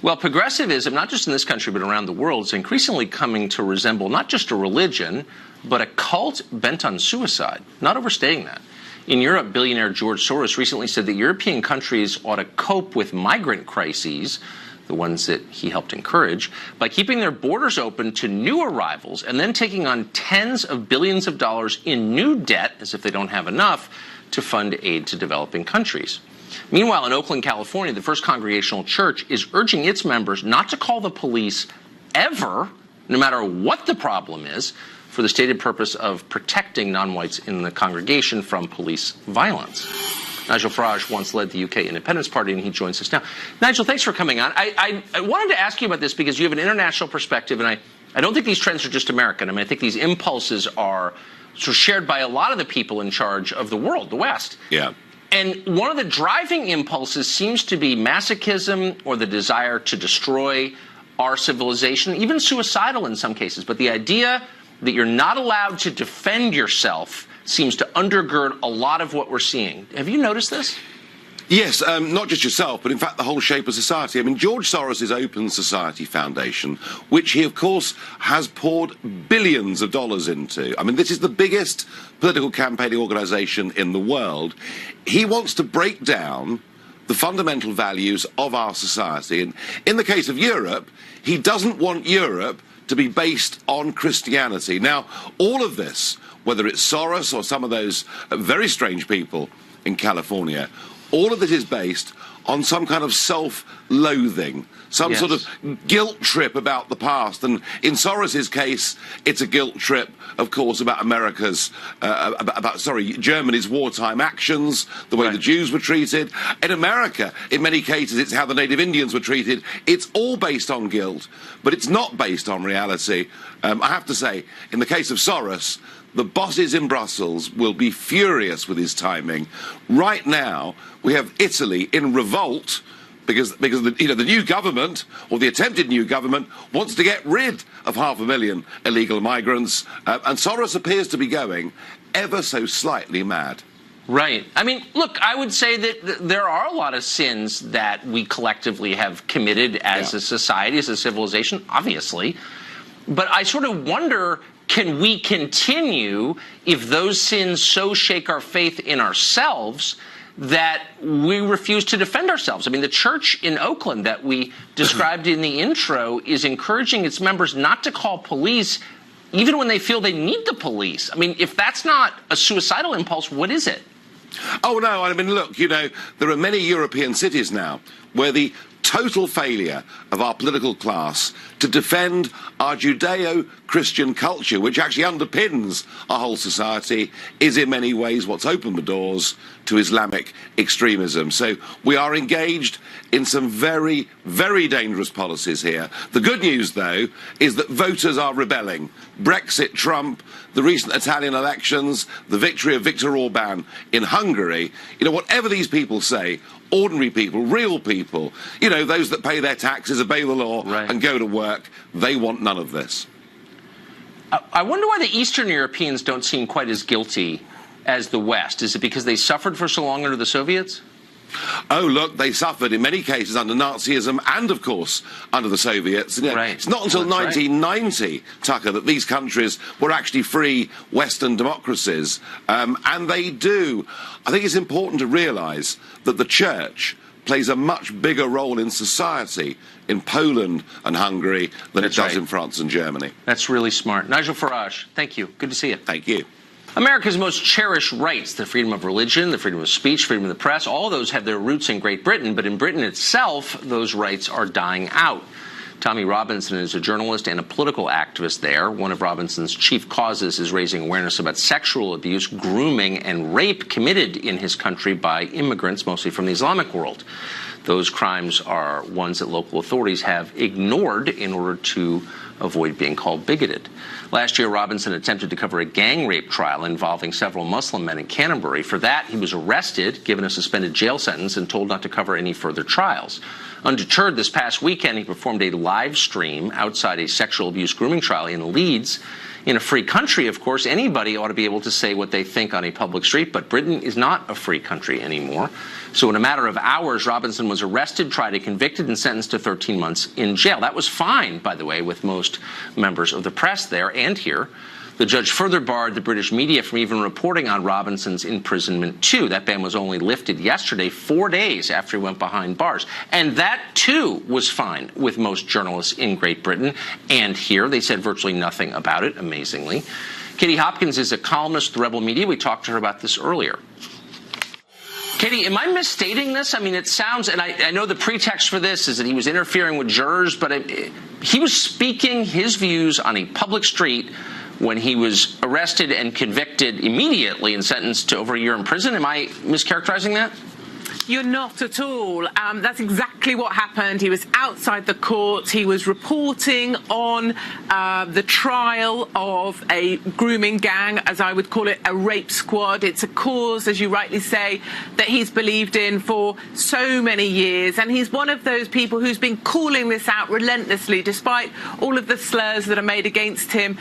Well, progressivism, not just in this country but around the world, is increasingly coming to resemble not just a religion, but a cult bent on suicide. Not overstating that. In Europe, billionaire George Soros recently said that European countries ought to cope with migrant crises, the ones that he helped encourage, by keeping their borders open to new arrivals and then taking on tens of billions of dollars in new debt, as if they don't have enough, to fund aid to developing countries. Meanwhile, in Oakland, California, the First Congregational Church is urging its members not to call the police ever, no matter what the problem is, for the stated purpose of protecting non-whites in the congregation from police violence. Nigel Farage once led the UK Independence Party, and he joins us now. Nigel, thanks for coming on. I wanted to ask you about this because you have an international perspective, and I don't think these trends are just American. I mean, I think these impulses are sort of shared by a lot of the people in charge of the world, the West. Yeah. And one of the driving impulses seems to be masochism or the desire to destroy our civilization, even suicidal in some cases. But the idea that you're not allowed to defend yourself seems to undergird a lot of what we're seeing. Have you noticed this? Yes, not just yourself, but in fact the whole shape of society. I mean, George Soros' Open Society Foundation, which he, of course, has poured billions of dollars into. I mean, this is the biggest political campaigning organization in the world. He wants to break down the fundamental values of our society. And in the case of Europe, he doesn't want Europe to be based on Christianity. Now, all of this, whether it's Soros or some of those very strange people in California, all of this is based on some kind of self-loathing, some sort of guilt trip about the past. And in Soros's case, it's a guilt trip, of course, about America's, Germany's wartime actions, the way the Jews were treated. In America, in many cases, it's how the native Indians were treated. It's all based on guilt, but it's not based on reality. I have to say, in the case of Soros, the bosses in Brussels will be furious with his timing. Right now, we have Italy in revolt because the new government, or the attempted new government, wants to get rid of 500,000 illegal migrants, and Soros appears to be going ever so slightly mad. Right. I mean, look, I would say that there are a lot of sins that we collectively have committed as a society, as a civilization, obviously. But I sort of wonder, can we continue if those sins so shake our faith in ourselves that we refuse to defend ourselves? I mean, the church in Oakland that we described in the intro is encouraging its members not to call police even when they feel they need the police. I mean, if that's not a suicidal impulse, what is it? Oh, no, I mean, look, there are many European cities now where the total failure of our political class to defend our Judeo-Christian culture, which actually underpins our whole society, is in many ways what's opened the doors to Islamic extremism. So we are engaged in some very, very dangerous policies here. The good news, though, is that voters are rebelling. Brexit, Trump, the recent Italian elections, the victory of Viktor Orban in Hungary, whatever these people say, ordinary people, real people, those that pay their taxes, obey the law, and go to work, they want none of this. I wonder why the Eastern Europeans don't seem quite as guilty as the West. Is it because they suffered for so long under the Soviets? Oh, look, they suffered in many cases under Nazism and, of course, under the Soviets. It's not until 1990, Tucker, that these countries were actually free Western democracies. And they do. I think it's important to realise that the church plays a much bigger role in society in Poland and Hungary than it does in France and Germany. That's really smart. Nigel Farage, thank you. Good to see you. Thank you. America's most cherished rights, the freedom of religion, the freedom of speech, freedom of the press, all of those have their roots in Great Britain, but in Britain itself, those rights are dying out. Tommy Robinson is a journalist and a political activist there. One of Robinson's chief causes is raising awareness about sexual abuse, grooming, and rape committed in his country by immigrants, mostly from the Islamic world. Those crimes are ones that local authorities have ignored in order to avoid being called bigoted. Last year, Robinson attempted to cover a gang rape trial involving several Muslim men in Canterbury. For that, he was arrested, given a suspended jail sentence, and told not to cover any further trials. Undeterred, this past weekend, he performed a live stream outside a sexual abuse grooming trial in Leeds. In a free country, of course, anybody ought to be able to say what they think on a public street, but Britain is not a free country anymore. So in a matter of hours, Robinson was arrested, tried, and convicted, and sentenced to 13 months in jail. That was fine, by the way, with most members of the press there and here. The judge further barred the British media from even reporting on Robinson's imprisonment, too. That ban was only lifted yesterday, 4 days after he went behind bars. And that, too, was fine with most journalists in Great Britain. And here, they said virtually nothing about it, amazingly. Katie Hopkins is a columnist with the Rebel Media. We talked to her about this earlier. Katie, am I misstating this? I mean, it sounds, and I know the pretext for this is that he was interfering with jurors, but he was speaking his views on a public street when he was arrested and convicted immediately and sentenced to over a year in prison. Am I mischaracterizing that? You're not at all. That's exactly what happened. He was outside the court. He was reporting on the trial of a grooming gang, as I would call it, a rape squad. It's a cause, as you rightly say, that he's believed in for so many years. And he's one of those people who's been calling this out relentlessly, despite all of the slurs that are made against him.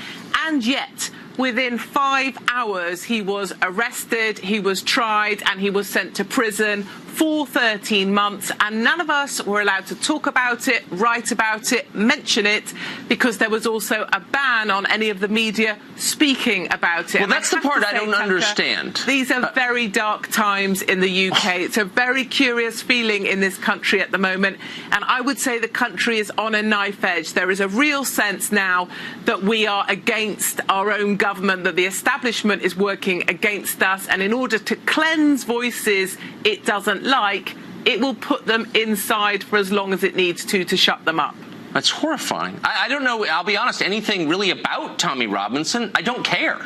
And yet, within 5 hours, he was arrested, he was tried, and he was sent to prison for 13 months. And none of us were allowed to talk about it, write about it, mention it, because there was also a ban on any of the media speaking about it. Well, that's the part I don't understand. These are very dark times in the UK. It's a very curious feeling in this country at the moment. And I would say the country is on a knife edge. There is a real sense now that we are against our own government, that the establishment is working against us. And in order to cleanse voices it doesn't like, it will put them inside for as long as it needs to shut them up. That's horrifying. I don't know, I'll be honest, anything really about Tommy Robinson. I don't care.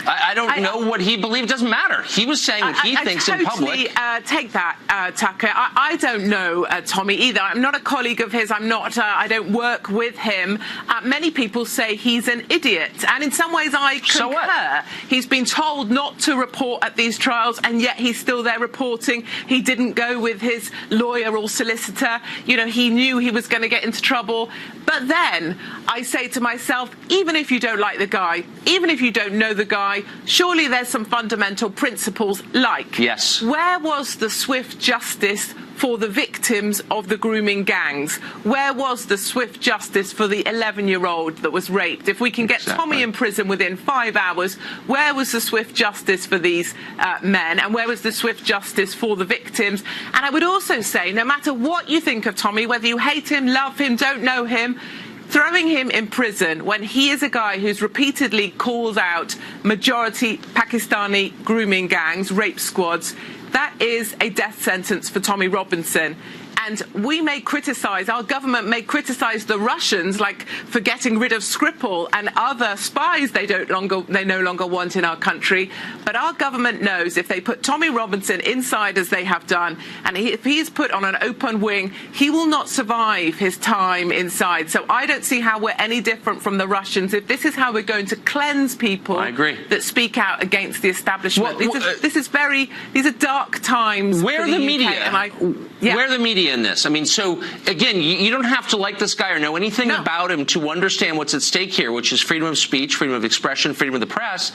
I don't know what he believes. It doesn't matter. He was saying what he thinks in public. I totally take that, Tucker. I don't know Tommy either. I'm not a colleague of his. I'm not. I don't work with him. Many people say he's an idiot, and in some ways I concur. So what? He's been told not to report at these trials, and yet he's still there reporting. He didn't go with his lawyer or solicitor. You know, he knew he was going to get into trouble. But then I say to myself, even if you don't like the guy, even if you don't know the guy, surely there's some fundamental principles like, yes, where was the swift justice for the victims of the grooming gangs? Where was the swift justice for the 11-year-old that was raped? If we can get Tommy in prison within 5 hours, where was the swift justice for these men? And where was the swift justice for the victims? And I would also say, no matter what you think of Tommy, whether you hate him, love him, don't know him, throwing him in prison when he is a guy who's repeatedly called out majority Pakistani grooming gangs, rape squads, that is a death sentence for Tommy Robinson. And we may criticise, our government may criticise the Russians, like for getting rid of Skripal and other spies they no longer want in our country. But our government knows if they put Tommy Robinson inside as they have done, and if he is put on an open wing, he will not survive his time inside. So I don't see how we're any different from the Russians. If this is how we're going to cleanse people that speak out against the establishment, these are dark times. Where for the UK, media? Where the media in this? I mean, so again, you don't have to like this guy or know anything about him to understand what's at stake here, which is freedom of speech, freedom of expression, freedom of the press.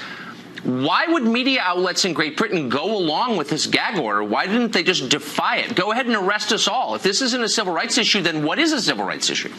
Why would media outlets in Great Britain go along with this gag order? Why didn't they just defy it? Go ahead and arrest us all. If this isn't a civil rights issue, then what is a civil rights issue?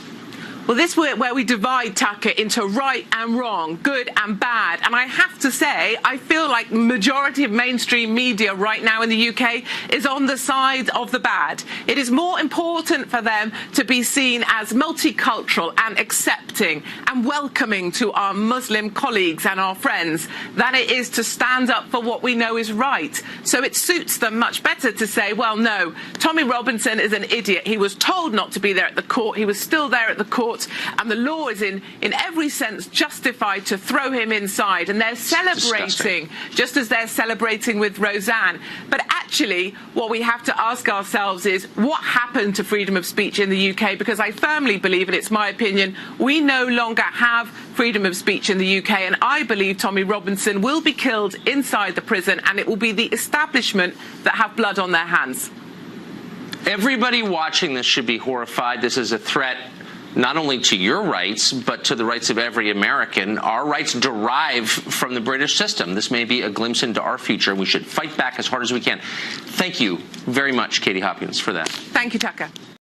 Well, this is where we divide, Tucker, into right and wrong, good and bad. And I have to say, I feel like the majority of mainstream media right now in the UK is on the side of the bad. It is more important for them to be seen as multicultural and accepting and welcoming to our Muslim colleagues and our friends than it is to stand up for what we know is right. So it suits them much better to say, well, no, Tommy Robinson is an idiot. He was told not to be there at the court. He was still there at the court. court, and the law is in every sense justified to throw him inside. And they're celebrating, just as they're celebrating with Roseanne. But actually, what we have to ask ourselves is, what happened to freedom of speech in the UK? Because I firmly believe, and it's my opinion, we no longer have freedom of speech in the UK, and I believe Tommy Robinson will be killed inside the prison, and it will be the establishment that have blood on their hands. Everybody watching this should be horrified. This is a threat not only to your rights, but to the rights of every American. Our rights derive from the British system. This may be a glimpse into our future. We should fight back as hard as we can. Thank you very much, Katie Hopkins, for that. Thank you, Tucker.